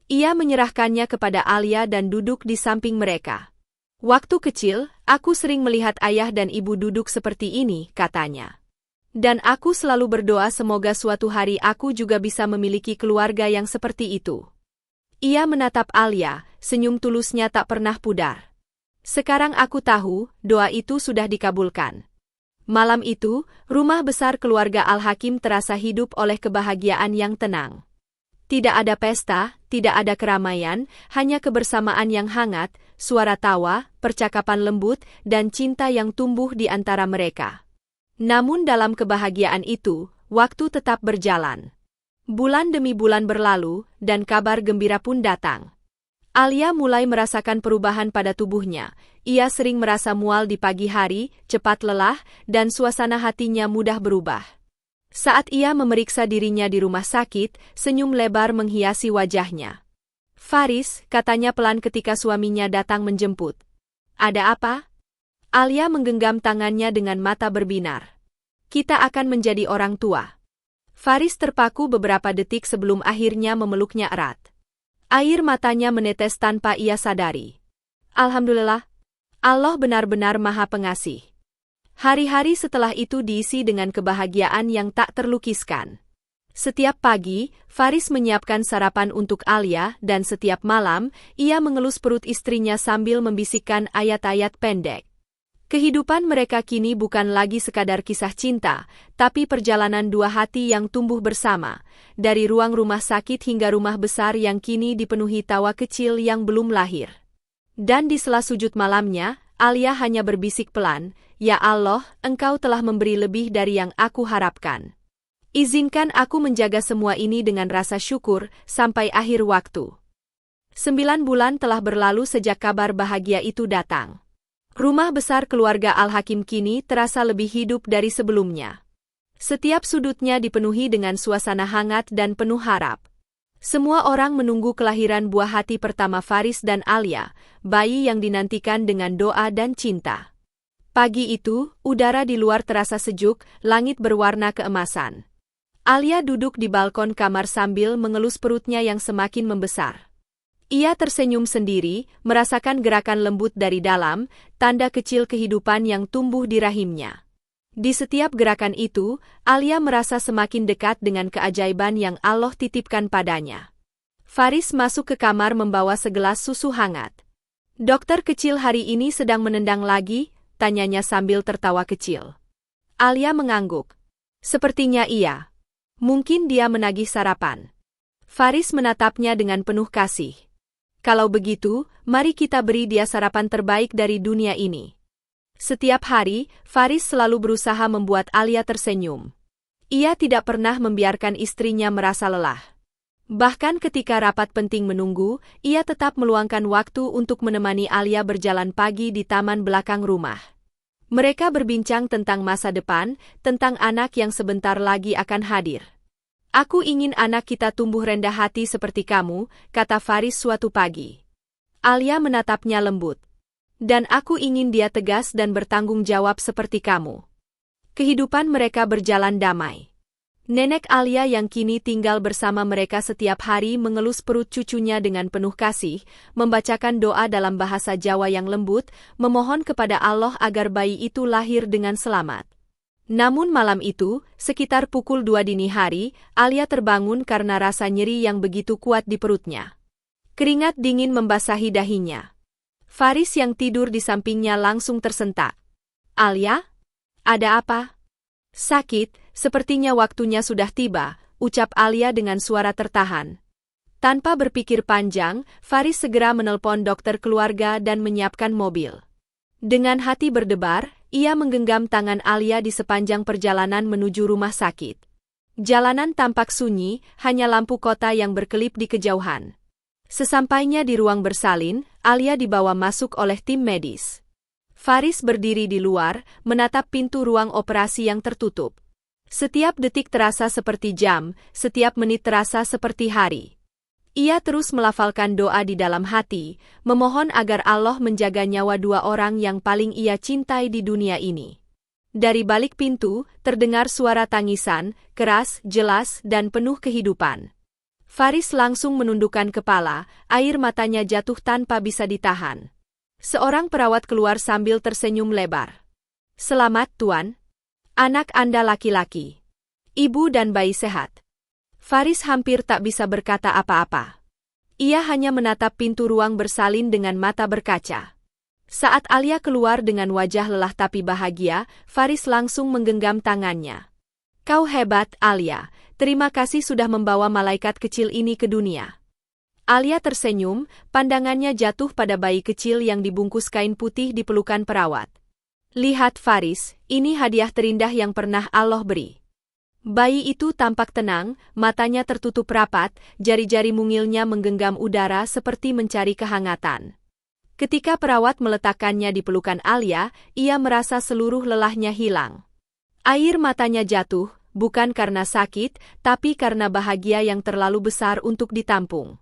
Ia menyerahkannya kepada Alia dan duduk di samping mereka. Waktu kecil, aku sering melihat ayah dan ibu duduk seperti ini, katanya. Dan aku selalu berdoa semoga suatu hari aku juga bisa memiliki keluarga yang seperti itu. Ia menatap Alia, senyum tulusnya tak pernah pudar. Sekarang aku tahu, doa itu sudah dikabulkan. Malam itu, rumah besar keluarga Al-Hakim terasa hidup oleh kebahagiaan yang tenang. Tidak ada pesta, tidak ada keramaian, hanya kebersamaan yang hangat, suara tawa, percakapan lembut, dan cinta yang tumbuh di antara mereka. Namun dalam kebahagiaan itu, waktu tetap berjalan. Bulan demi bulan berlalu, dan kabar gembira pun datang. Alia mulai merasakan perubahan pada tubuhnya. Ia sering merasa mual di pagi hari, cepat lelah, dan suasana hatinya mudah berubah. Saat ia memeriksa dirinya di rumah sakit, senyum lebar menghiasi wajahnya. Faris, katanya pelan ketika suaminya datang menjemput. Ada apa? Alia menggenggam tangannya dengan mata berbinar. Kita akan menjadi orang tua. Faris terpaku beberapa detik sebelum akhirnya memeluknya erat. Air matanya menetes tanpa ia sadari. Alhamdulillah, Allah benar-benar Maha Pengasih. Hari-hari setelah itu diisi dengan kebahagiaan yang tak terlukiskan. Setiap pagi, Faris menyiapkan sarapan untuk Alia dan setiap malam, ia mengelus perut istrinya sambil membisikkan ayat-ayat pendek. Kehidupan mereka kini bukan lagi sekadar kisah cinta, tapi perjalanan 2 hati yang tumbuh bersama, dari ruang rumah sakit hingga rumah besar yang kini dipenuhi tawa kecil yang belum lahir. Dan di sela sujud malamnya, Alia hanya berbisik pelan, "Ya Allah, Engkau telah memberi lebih dari yang aku harapkan. Izinkan aku menjaga semua ini dengan rasa syukur, sampai akhir waktu." 9 bulan telah berlalu sejak kabar bahagia itu datang. Rumah besar keluarga Al-Hakim kini terasa lebih hidup dari sebelumnya. Setiap sudutnya dipenuhi dengan suasana hangat dan penuh harap. Semua orang menunggu kelahiran buah hati pertama Faris dan Alia, bayi yang dinantikan dengan doa dan cinta. Pagi itu, udara di luar terasa sejuk, langit berwarna keemasan. Alia duduk di balkon kamar sambil mengelus perutnya yang semakin membesar. Ia tersenyum sendiri, merasakan gerakan lembut dari dalam, tanda kecil kehidupan yang tumbuh di rahimnya. Di setiap gerakan itu, Alia merasa semakin dekat dengan keajaiban yang Allah titipkan padanya. Faris masuk ke kamar membawa segelas susu hangat. Dokter kecil hari ini sedang menendang lagi, tanyanya sambil tertawa kecil. Alia mengangguk. Sepertinya iya. Mungkin dia menagih sarapan. Faris menatapnya dengan penuh kasih. Kalau begitu, mari kita beri dia sarapan terbaik dari dunia ini. Setiap hari, Faris selalu berusaha membuat Alia tersenyum. Ia tidak pernah membiarkan istrinya merasa lelah. Bahkan ketika rapat penting menunggu, ia tetap meluangkan waktu untuk menemani Alia berjalan pagi di taman belakang rumah. Mereka berbincang tentang masa depan, tentang anak yang sebentar lagi akan hadir. Aku ingin anak kita tumbuh rendah hati seperti kamu, kata Faris suatu pagi. Alia menatapnya lembut. Dan aku ingin dia tegas dan bertanggung jawab seperti kamu. Kehidupan mereka berjalan damai. Nenek Alia yang kini tinggal bersama mereka setiap hari mengelus perut cucunya dengan penuh kasih, membacakan doa dalam bahasa Jawa yang lembut, memohon kepada Allah agar bayi itu lahir dengan selamat. Namun malam itu, sekitar pukul 2 dini hari, Alia terbangun karena rasa nyeri yang begitu kuat di perutnya. Keringat dingin membasahi dahinya. Faris yang tidur di sampingnya langsung tersentak. Alia? Ada apa? Sakit, sepertinya waktunya sudah tiba, ucap Alia dengan suara tertahan. Tanpa berpikir panjang, Faris segera menelpon dokter keluarga dan menyiapkan mobil. Dengan hati berdebar, ia menggenggam tangan Alia di sepanjang perjalanan menuju rumah sakit. Jalanan tampak sunyi, hanya lampu kota yang berkelip di kejauhan. Sesampainya di ruang bersalin, Alia dibawa masuk oleh tim medis. Faris berdiri di luar, menatap pintu ruang operasi yang tertutup. Setiap detik terasa seperti jam, setiap menit terasa seperti hari. Ia terus melafalkan doa di dalam hati, memohon agar Allah menjaga nyawa dua orang yang paling ia cintai di dunia ini. Dari balik pintu, terdengar suara tangisan, keras, jelas, dan penuh kehidupan. Faris langsung menundukkan kepala, air matanya jatuh tanpa bisa ditahan. Seorang perawat keluar sambil tersenyum lebar. Selamat, Tuan. Anak Anda laki-laki. Ibu dan bayi sehat. Faris hampir tak bisa berkata apa-apa. Ia hanya menatap pintu ruang bersalin dengan mata berkaca. Saat Alia keluar dengan wajah lelah tapi bahagia, Faris langsung menggenggam tangannya. Kau hebat, Alia. Terima kasih sudah membawa malaikat kecil ini ke dunia. Alia tersenyum, pandangannya jatuh pada bayi kecil yang dibungkus kain putih di pelukan perawat. Lihat Faris, ini hadiah terindah yang pernah Allah beri. Bayi itu tampak tenang, matanya tertutup rapat, jari-jari mungilnya menggenggam udara seperti mencari kehangatan. Ketika perawat meletakkannya di pelukan Alia, ia merasa seluruh lelahnya hilang. Air matanya jatuh, bukan karena sakit, tapi karena bahagia yang terlalu besar untuk ditampung.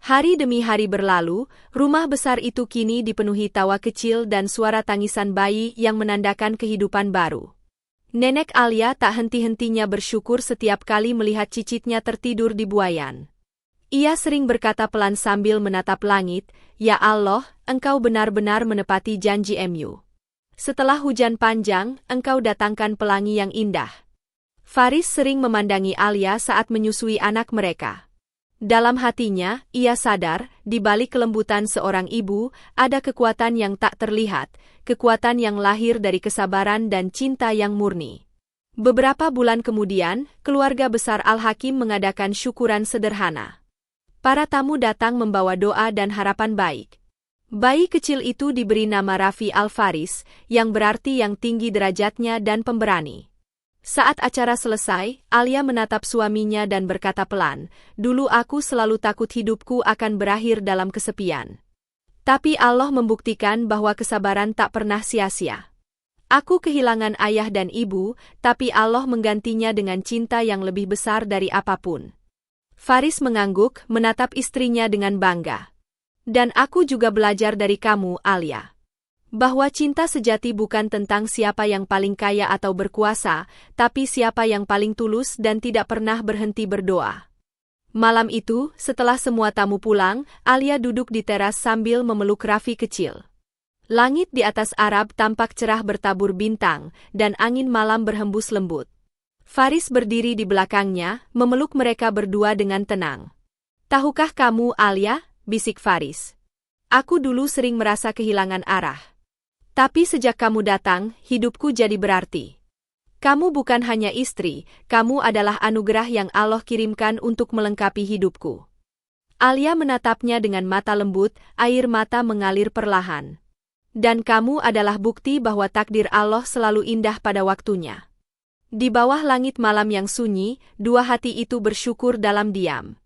Hari demi hari berlalu, rumah besar itu kini dipenuhi tawa kecil dan suara tangisan bayi yang menandakan kehidupan baru. Nenek Alia tak henti-hentinya bersyukur setiap kali melihat cicitnya tertidur di buayan. Ia sering berkata pelan sambil menatap langit, "Ya Allah, Engkau benar-benar menepati janji MU. Setelah hujan panjang, Engkau datangkan pelangi yang indah." Faris sering memandangi Alia saat menyusui anak mereka. Dalam hatinya, ia sadar, di balik kelembutan seorang ibu, ada kekuatan yang tak terlihat, kekuatan yang lahir dari kesabaran dan cinta yang murni. Beberapa bulan kemudian, keluarga besar Al-Hakim mengadakan syukuran sederhana. Para tamu datang membawa doa dan harapan baik. Bayi kecil itu diberi nama Raffi Al-Faris, yang berarti yang tinggi derajatnya dan pemberani. Saat acara selesai, Alia menatap suaminya dan berkata pelan, "Dulu aku selalu takut hidupku akan berakhir dalam kesepian. Tapi Allah membuktikan bahwa kesabaran tak pernah sia-sia. Aku kehilangan ayah dan ibu, tapi Allah menggantinya dengan cinta yang lebih besar dari apapun." Faris mengangguk, menatap istrinya dengan bangga. "Dan aku juga belajar dari kamu, Alia. Bahwa cinta sejati bukan tentang siapa yang paling kaya atau berkuasa, tapi siapa yang paling tulus dan tidak pernah berhenti berdoa." Malam itu, setelah semua tamu pulang, Alia duduk di teras sambil memeluk Raffi kecil. Langit di atas Arab tampak cerah bertabur bintang, dan angin malam berhembus lembut. Faris berdiri di belakangnya, memeluk mereka berdua dengan tenang. "Tahukah kamu, Alia?" bisik Faris. "Aku dulu sering merasa kehilangan arah. Tapi sejak kamu datang, hidupku jadi berarti. Kamu bukan hanya istri, kamu adalah anugerah yang Allah kirimkan untuk melengkapi hidupku." Alia menatapnya dengan mata lembut, air mata mengalir perlahan. "Dan kamu adalah bukti bahwa takdir Allah selalu indah pada waktunya." Di bawah langit malam yang sunyi, dua hati itu bersyukur dalam diam.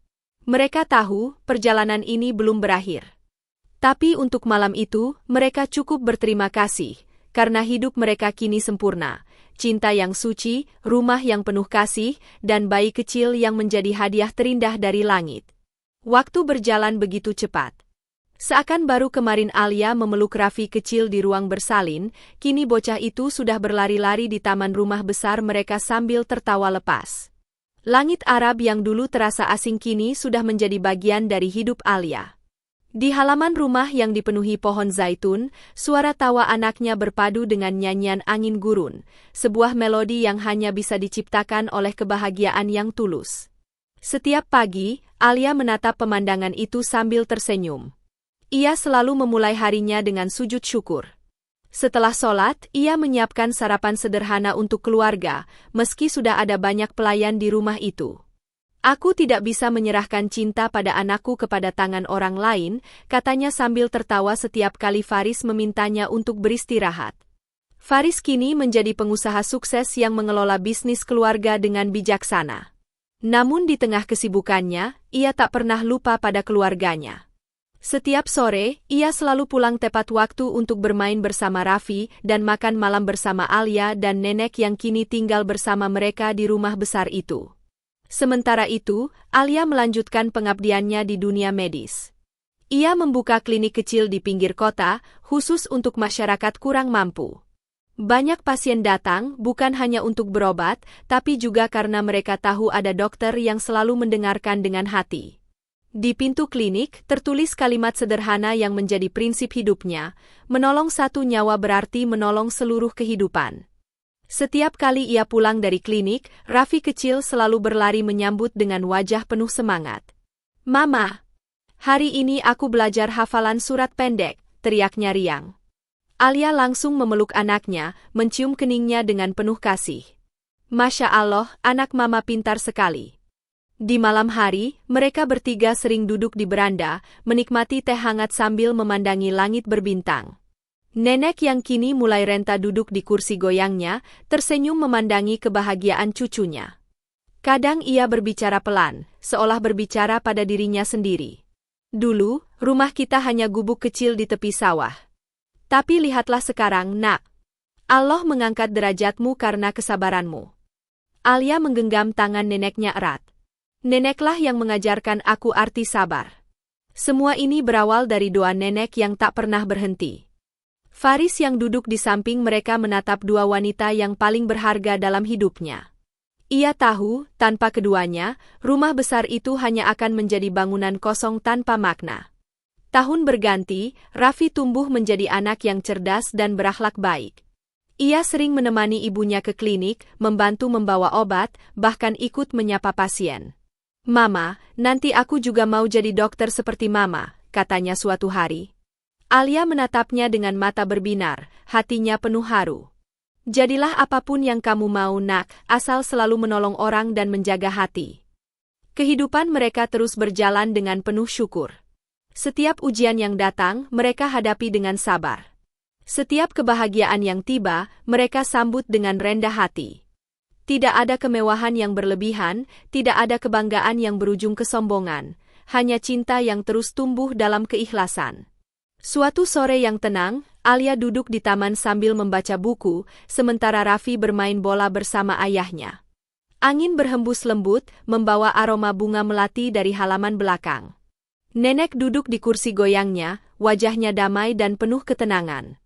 Mereka tahu, perjalanan ini belum berakhir. Tapi untuk malam itu, mereka cukup berterima kasih, karena hidup mereka kini sempurna, cinta yang suci, rumah yang penuh kasih, dan bayi kecil yang menjadi hadiah terindah dari langit. Waktu berjalan begitu cepat. Seakan baru kemarin Alia memeluk Raffi kecil di ruang bersalin, kini bocah itu sudah berlari-lari di taman rumah besar mereka sambil tertawa lepas. Langit Arab yang dulu terasa asing kini sudah menjadi bagian dari hidup Alia. Di halaman rumah yang dipenuhi pohon zaitun, suara tawa anaknya berpadu dengan nyanyian angin gurun, sebuah melodi yang hanya bisa diciptakan oleh kebahagiaan yang tulus. Setiap pagi, Alia menatap pemandangan itu sambil tersenyum. Ia selalu memulai harinya dengan sujud syukur. Setelah sholat, ia menyiapkan sarapan sederhana untuk keluarga, meski sudah ada banyak pelayan di rumah itu. Aku tidak bisa menyerahkan cinta pada anakku kepada tangan orang lain, katanya sambil tertawa setiap kali Faris memintanya untuk beristirahat. Faris kini menjadi pengusaha sukses yang mengelola bisnis keluarga dengan bijaksana. Namun di tengah kesibukannya, ia tak pernah lupa pada keluarganya. Setiap sore, ia selalu pulang tepat waktu untuk bermain bersama Raffi dan makan malam bersama Alia dan nenek yang kini tinggal bersama mereka di rumah besar itu. Sementara itu, Alia melanjutkan pengabdiannya di dunia medis. Ia membuka klinik kecil di pinggir kota, khusus untuk masyarakat kurang mampu. Banyak pasien datang bukan hanya untuk berobat, tapi juga karena mereka tahu ada dokter yang selalu mendengarkan dengan hati. Di pintu klinik, tertulis kalimat sederhana yang menjadi prinsip hidupnya, menolong satu nyawa berarti menolong seluruh kehidupan. Setiap kali ia pulang dari klinik, Raffi kecil selalu berlari menyambut dengan wajah penuh semangat. "Mama, hari ini aku belajar hafalan surat pendek," teriaknya riang. Alia langsung memeluk anaknya, mencium keningnya dengan penuh kasih. "Masya Allah, anak mama pintar sekali." Di malam hari, mereka bertiga sering duduk di beranda, menikmati teh hangat sambil memandangi langit berbintang. Nenek yang kini mulai renta duduk di kursi goyangnya, tersenyum memandangi kebahagiaan cucunya. Kadang ia berbicara pelan, seolah berbicara pada dirinya sendiri. "Dulu, rumah kita hanya gubuk kecil di tepi sawah. Tapi lihatlah sekarang, Nak. Allah mengangkat derajatmu karena kesabaranmu." Alia menggenggam tangan neneknya erat. "Neneklah yang mengajarkan aku arti sabar." Semua ini berawal dari doa nenek yang tak pernah berhenti. Faris yang duduk di samping mereka menatap dua wanita yang paling berharga dalam hidupnya. Ia tahu, tanpa keduanya, rumah besar itu hanya akan menjadi bangunan kosong tanpa makna. Tahun berganti, Raffi tumbuh menjadi anak yang cerdas dan berakhlak baik. Ia sering menemani ibunya ke klinik, membantu membawa obat, bahkan ikut menyapa pasien. "Mama, nanti aku juga mau jadi dokter seperti Mama," katanya suatu hari. Alia menatapnya dengan mata berbinar, hatinya penuh haru. "Jadilah apapun yang kamu mau, Nak, asal selalu menolong orang dan menjaga hati." Kehidupan mereka terus berjalan dengan penuh syukur. Setiap ujian yang datang, mereka hadapi dengan sabar. Setiap kebahagiaan yang tiba, mereka sambut dengan rendah hati. Tidak ada kemewahan yang berlebihan, tidak ada kebanggaan yang berujung kesombongan, hanya cinta yang terus tumbuh dalam keikhlasan. Suatu sore yang tenang, Alia duduk di taman sambil membaca buku, sementara Raffi bermain bola bersama ayahnya. Angin berhembus lembut, membawa aroma bunga melati dari halaman belakang. Nenek duduk di kursi goyangnya, wajahnya damai dan penuh ketenangan.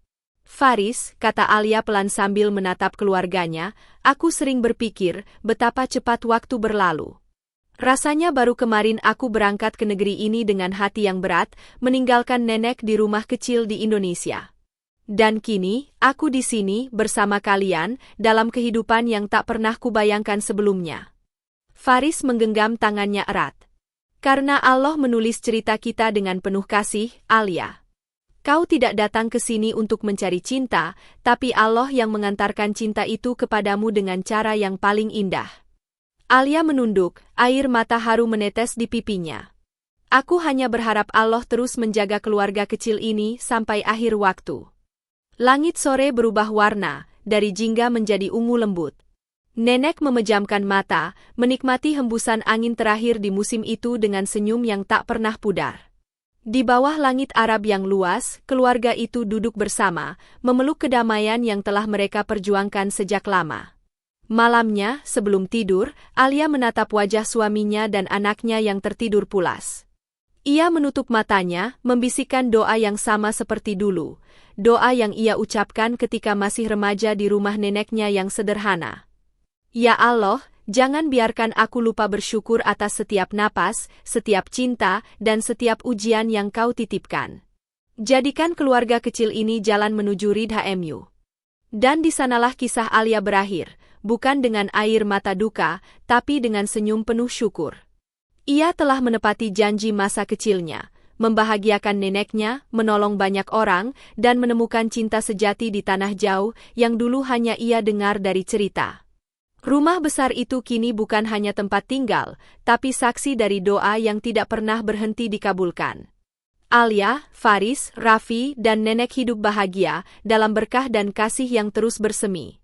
"Faris," kata Alia pelan sambil menatap keluarganya, "aku sering berpikir betapa cepat waktu berlalu. Rasanya baru kemarin aku berangkat ke negeri ini dengan hati yang berat, meninggalkan nenek di rumah kecil di Indonesia. Dan kini, aku di sini bersama kalian, dalam kehidupan yang tak pernah kubayangkan sebelumnya." Faris menggenggam tangannya erat. "Karena Allah menulis cerita kita dengan penuh kasih, Alia. Kau tidak datang ke sini untuk mencari cinta, tapi Allah yang mengantarkan cinta itu kepadamu dengan cara yang paling indah." Alia menunduk, air mata haru menetes di pipinya. "Aku hanya berharap Allah terus menjaga keluarga kecil ini sampai akhir waktu." Langit sore berubah warna, dari jingga menjadi ungu lembut. Nenek memejamkan mata, menikmati hembusan angin terakhir di musim itu dengan senyum yang tak pernah pudar. Di bawah langit Arab yang luas, keluarga itu duduk bersama, memeluk kedamaian yang telah mereka perjuangkan sejak lama. Malamnya, sebelum tidur, Alia menatap wajah suaminya dan anaknya yang tertidur pulas. Ia menutup matanya, membisikkan doa yang sama seperti dulu, doa yang ia ucapkan ketika masih remaja di rumah neneknya yang sederhana. Ya Allah, jangan biarkan aku lupa bersyukur atas setiap napas, setiap cinta, dan setiap ujian yang kau titipkan. Jadikan keluarga kecil ini jalan menuju Ridha Mu. Dan di sanalah kisah Alia berakhir, bukan dengan air mata duka, tapi dengan senyum penuh syukur. Ia telah menepati janji masa kecilnya, membahagiakan neneknya, menolong banyak orang, dan menemukan cinta sejati di tanah jauh yang dulu hanya ia dengar dari cerita. Rumah besar itu kini bukan hanya tempat tinggal, tapi saksi dari doa yang tidak pernah berhenti dikabulkan. Alia, Faris, Raffi, dan nenek hidup bahagia dalam berkah dan kasih yang terus bersemi.